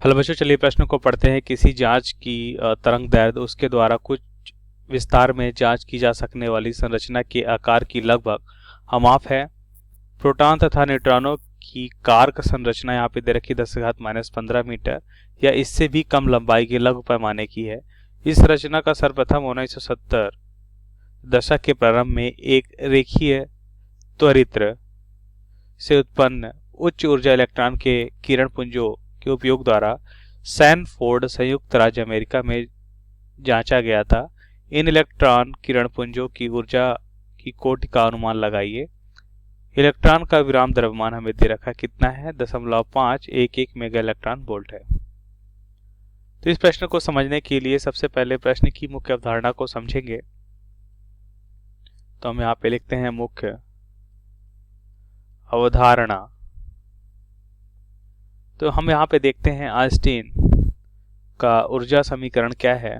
Hello बच्चों, चलिए प्रश्न को पढ़ते हैं। किसी जांच की तरंग दैर्ध्य उसके द्वारा कुछ विस्तार में जांच की जा सकने वाली संरचना के आकार की लगभग माप है। प्रोटॉन तथा न्यूट्रॉनों की कारक संरचना यहाँ पे दे रखी 10⁻⁻15 मीटर या इससे भी कम लंबाई के लघु पैमाने की है। इस रचना का सर्वप्रथम 1970 दशक के प्रारंभ में एक रेखीय त्वरित्र से उत्पन्न उच्च ऊर्जा इलेक्ट्रॉन के किरण पुंजों के उपयोग द्वारा सैनफोर्ड संयुक्त राज्य अमेरिका में जांचा गया था। इन इलेक्ट्रॉन किरण पुंजों की ऊर्जा की कोटि का अनुमान लगाइए। इलेक्ट्रॉन का विराम द्रव्यमान हमें दे रखा कितना है, 0.511 मेगा इलेक्ट्रॉन वोल्ट है। तो इस प्रश्न को समझने के लिए सबसे पहले प्रश्न की मुख्य अवधारणा को समझेंगे। तो हम यहाँ पे लिखते हैं मुख्य अवधारणा। तो हम यहाँ पे देखते हैं आइंस्टीन का ऊर्जा समीकरण क्या है।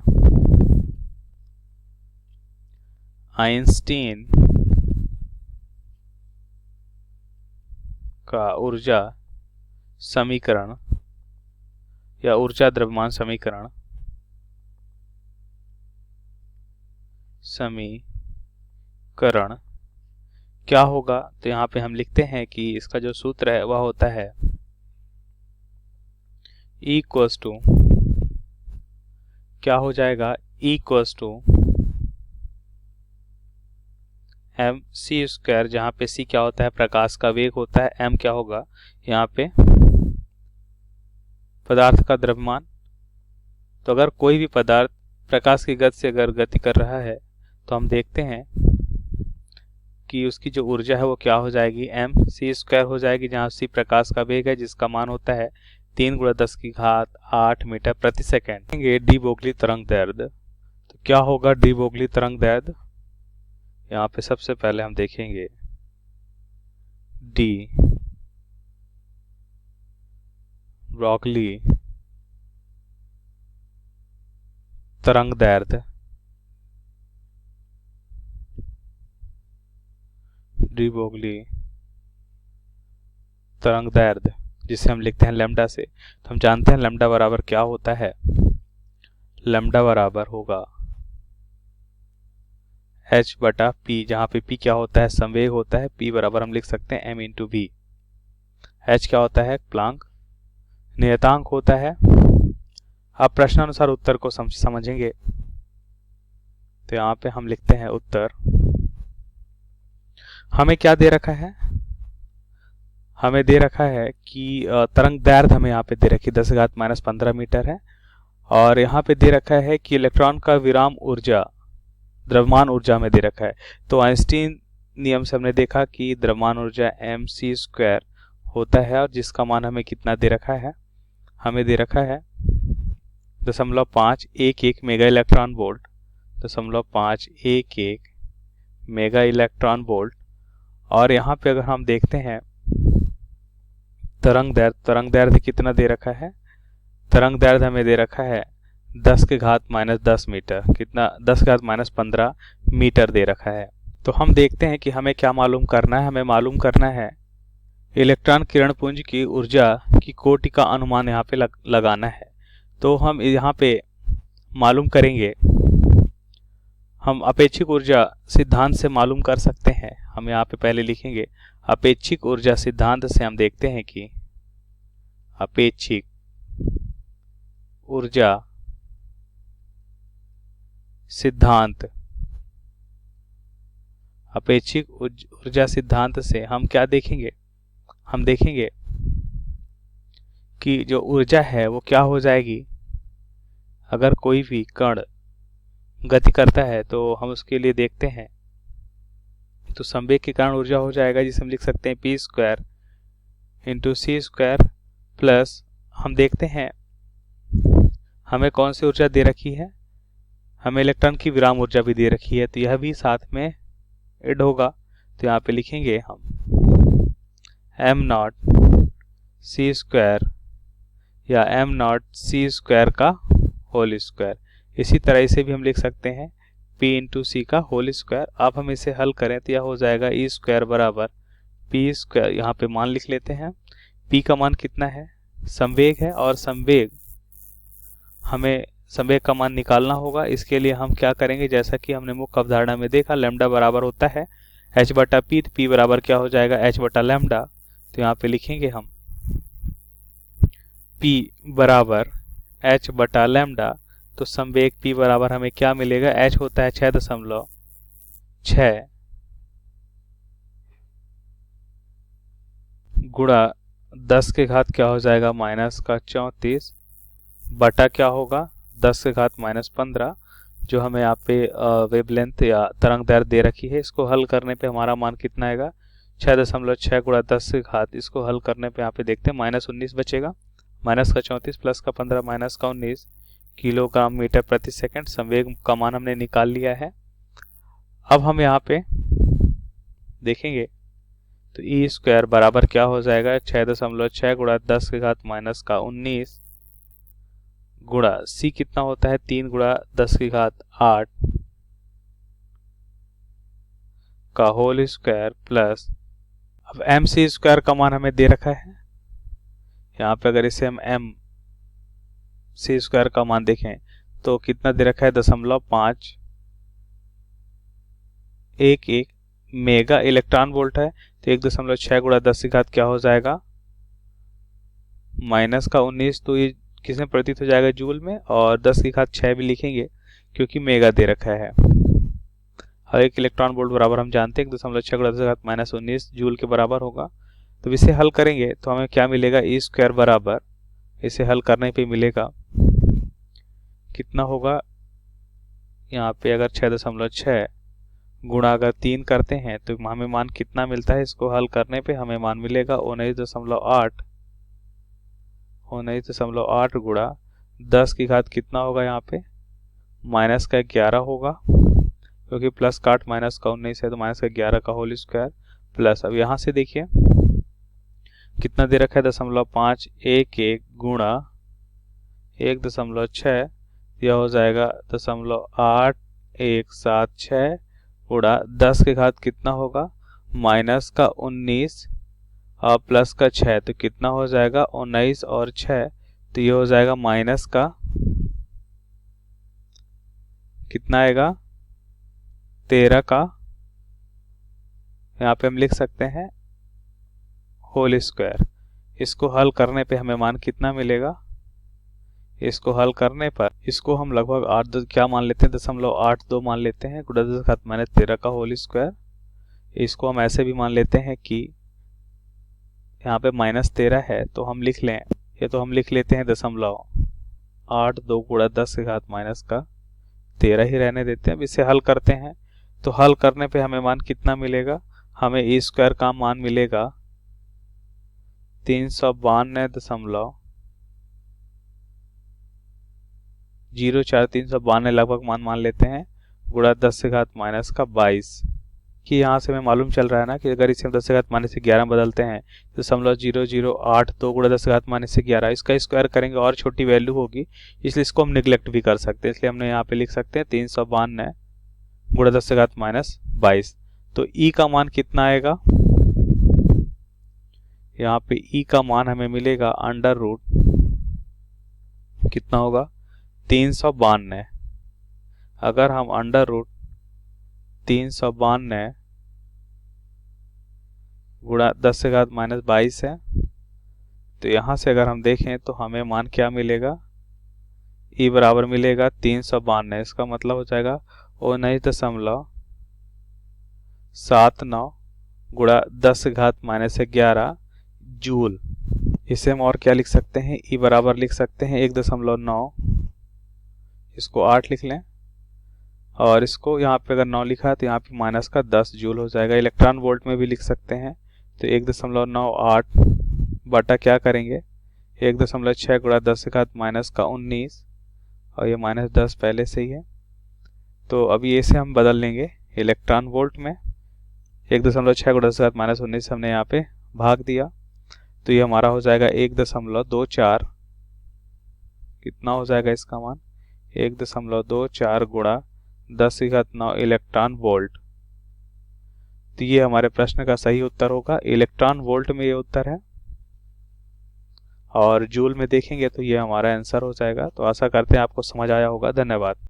आइंस्टीन का ऊर्जा समीकरण या ऊर्जा द्रव्यमान समीकरण क्या होगा। तो यहाँ पे हम लिखते हैं कि इसका जो सूत्र है वह होता है E इक्वल्स टू क्या हो जाएगा, E इक्वल्स टू mc², जहाँ पे c क्या होता है, प्रकाश का वेग होता है, m क्या होगा यहाँ पे पदार्थ का द्रव्यमान। तो अगर कोई भी पदार्थ प्रकाश की गति से अगर गति कर रहा है तो हम देखते हैं कि उसकी जो ऊर्जा है वो क्या हो जाएगी, mc² हो जाएगी, जहाँ c प्रकाश का वेग है जिसका मान होता है 3 × 10⁸ मीटर प्रति सेकेंड। डी ब्रोगली तरंग दैर्ध्य। तो क्या होगा डी ब्रोगली तरंग दैर्ध्य, यहाँ पे सबसे पहले हम देखेंगे डी ब्रोगली तरंग दैर्ध्य। डी ब्रोगली तरंग दैर्ध्य जिसे हम लिखते हैं लैम्डा से। तो हम जानते हैं लैम्डा बराबर क्या होता है, लैम्डा बराबर होगा h/p, जहाँ पे p क्या होता है, संवेग होता है। p बराबर हम लिख सकते हैं m × v। h क्या होता है, प्लांक नियतांक होता है। अब प्रश्नानुसार उत्तर को समझेंगे। तो यहाँ पे हम लिखते हैं उत्तर। हमें क्या दे रखा है, हमें दे रखा है कि तरंग दैर्ध्य हमें यहाँ पे दे रखी 10⁻⁻15 मीटर है और यहाँ पे दे रखा है कि इलेक्ट्रॉन का विराम ऊर्जा द्रव्यमान ऊर्जा में दे रखा है। तो आइंस्टीन नियम से हमने देखा कि द्रव्यमान ऊर्जा mc² होता है और जिसका मान हमें कितना दे रखा है, हमें दे रखा है 0.511 mega electron volt, 0.511 mega electron volt. और यहाँ पे अगर हम देखते हैं तरंग दैर्ध्य कितना दे रखा है, तरंग दैर्ध्य हमें दे रखा है 10⁻10 मीटर, कितना 10⁻15 मीटर दे रखा है। तो हम देखते हैं कि हमें क्या मालूम करना है, हमें मालूम करना है इलेक्ट्रॉन किरण पुंज की ऊर्जा की कोटि का अनुमान यहाँ पे लगाना है। तो हम यहाँ पे मालूम करेंगे, हम अपेक्षिक ऊर्जा सिद्धांत से मालूम कर सकते हैं। हम यहाँ पे पहले लिखेंगे अपेक्षिक ऊर्जा सिद्धांत से हम देखते हैं कि अपेक्षिक ऊर्जा सिद्धांत, अपेक्षिक ऊर्जा सिद्धांत से हम क्या देखेंगे, हम देखेंगे कि जो ऊर्जा है वो क्या हो जाएगी। अगर कोई भी कण गति करता है तो हम उसके लिए देखते हैं तो संवेग के कारण ऊर्जा हो जाएगा, जिसे हम लिख सकते हैं p² × c² प्लस हम देखते हैं हमें कौन सी ऊर्जा दे रखी है, हमें इलेक्ट्रॉन की विराम ऊर्जा भी दे रखी है, तो यह भी साथ में ऐड होगा। तो यहाँ पे लिखेंगे हम m0 c² या m0 c² का होल स्क्वायर। इसी तरह इसे भी हम लिख सकते हैं p × c का होल स्क्वायर। अब हम इसे हल करें तो यह हो जाएगा E² बराबर p², यहाँ पे मान लिख लेते हैं। p का मान कितना है संवेग है और हमें संवेग का मान निकालना होगा। इसके लिए हम क्या करेंगे, जैसा कि हमने मुख्य अवधारणा में देखा, लैम्डा बराबर होता है h बटा पी। पी बराबर क्या हो जाएगा, h बटा लैम्डा। तो यहाँ पे लिखेंगे हम p बराबर h बटा लैम्डा। तो संवेग p बराबर हमें क्या मिलेगा, h होता है 6.6 गुणा 10 के घात क्या हो जाएगा -34 बटा क्या होगा 10 के घात -15, जो हमें यहाँ पे वेवलेंथ या तरंग दैर्ध्य दे रखी है। इसको हल करने पे हमारा मान कितना आएगा, 6.6 गुणा 10 के घात। इसको हल करने पे यहाँ पे देखते हैं -19 बचेगा, माइनस का 34 प्लस का 15 माइनस का 19 किलोग्राम मीटर प्रति सेकंड। संवेग का मान हमने निकाल लिया है। अब हम यहाँ पे देखेंगे तो ई स्क्वायर बराबर क्या हो जाएगा, 6.6 गुणा 10 के घात माइनस का 19 गुणा सी कितना होता है 3 गुणा 10 की घात 8 का होल स्क्वायर प्लस, अब एम सी स्क्वायर का मान हमें दे रखा है। यहाँ पे अगर इसे हम एम सी स्क्वायर का मान देखें तो कितना दे रखा है 0.511 मेगा इलेक्ट्रॉन वोल्ट है। तो 1.6 गुणा 10 की घात क्या हो जाएगा माइनस का 19, तो ये किसमें प्रतीत हो जाएगा जूल में, और 10 की घात 6 भी लिखेंगे क्योंकि मेगा दे रखा है। हर एक इलेक्ट्रॉन वोल्ट बराबर हम जानते हैं 1.6 गुणा 10 की घात -19 जूल के बराबर होगा। तो इसे हल करेंगे तो हमें क्या मिलेगा, ई स्क्वायर बराबर, इसे हल करने पे मिलेगा कितना होगा, यहाँ पे अगर 6.6 गुणा अगर 3 करते हैं तो हमें मान कितना मिलता है, इसको हल करने पे हमें मान मिलेगा 19.8 गुणा 10 की घात कितना होगा, यहाँ पे माइनस का 11 होगा क्योंकि प्लस का 8 माइनस का 19 है, तो माइनस का 11 का होल स्क्वायर प्लस, अब यहाँ से देखिए कितना दे रखा है 0.511 गुणा 1.6, यह हो जाएगा 0.8176 गुणा 10 के घात कितना होगा माइनस का 19 और प्लस का 6, तो कितना हो जाएगा 19 और 6, तो ये हो जाएगा माइनस का कितना आएगा 13 का, यहाँ पे हम लिख सकते हैं होल स्क्वायर। इसको हल करने पे हमें मान कितना मिलेगा, इसको हल करने पर इसको हम लगभग 8 क्या मान लेते हैं 0.82 मान लेते हैं गुणा 10 घात -13 का होल स्क्वायर। इसको हम ऐसे भी मान लेते हैं कि यहाँ पे -13 है तो हम लिख लें, ये तो हम लिख लेते हैं 0.82 गुणा 10 के घात माइनस का 13 ही रहने देते हैं। अब इसे हल करते हैं तो हल करने पे हमें मान कितना मिलेगा, हमें ई स्क्वायर का मान मिलेगा 392.04 लगभग मान लेते हैं गुणा 10 के घात माइनस का 22, कि यहाँ से हमें मालूम चल रहा है ना कि अगर इसे हम 10 के घात माइनस से 11 बदलते हैं तो 0.0082 गुणा 10 के घात माइनस से 11, इसका स्क्वायर करेंगे और छोटी वैल्यू होगी, इसलिए इसको हम निगलेक्ट भी कर सकते हैं। इसलिए हमने यहाँ पे लिख सकते हैं 392 गुणा 10 के घात -22। तो ई का मान कितना आएगा, यहाँ पे ई का मान हमें मिलेगा अंडर रूट कितना होगा 392। अगर हम अंडर रूट 392 गुणा 10 के घात -22 है, तो यहाँ से अगर हम देखें तो हमें मान क्या मिलेगा, ई बराबर मिलेगा 392। इसका मतलब हो जाएगा 19.79 गुणा 10 के घात -11 जूल। इसे हम और क्या लिख सकते हैं, ई बराबर लिख सकते हैं 1.9, इसको 8 लिख लें, और इसको यहाँ पे अगर 9 लिखा है तो यहाँ पे माइनस का 10 जूल हो जाएगा। इलेक्ट्रॉन वोल्ट में भी लिख सकते हैं, तो 1.98 बटा क्या करेंगे 1.6 गुणा 10 के घात माइनस का 19, और ये -10 पहले से ही है, तो अभी इसे हम बदल लेंगे इलेक्ट्रॉन वोल्ट में। 1.6 गुणा 10 के घात -19 हमने यहाँ पे भाग दिया, तो ये हमारा हो जाएगा 1.24, कितना हो जाएगा इसका मान 1.24 गुणा 10 की घात 9 इलेक्ट्रॉन वोल्ट। तो ये हमारे प्रश्न का सही उत्तर होगा, इलेक्ट्रॉन वोल्ट में ये उत्तर है। और जूल में देखेंगे तो ये हमारा आंसर हो जाएगा। तो आशा करते हैं आपको समझ आया होगा। धन्यवाद।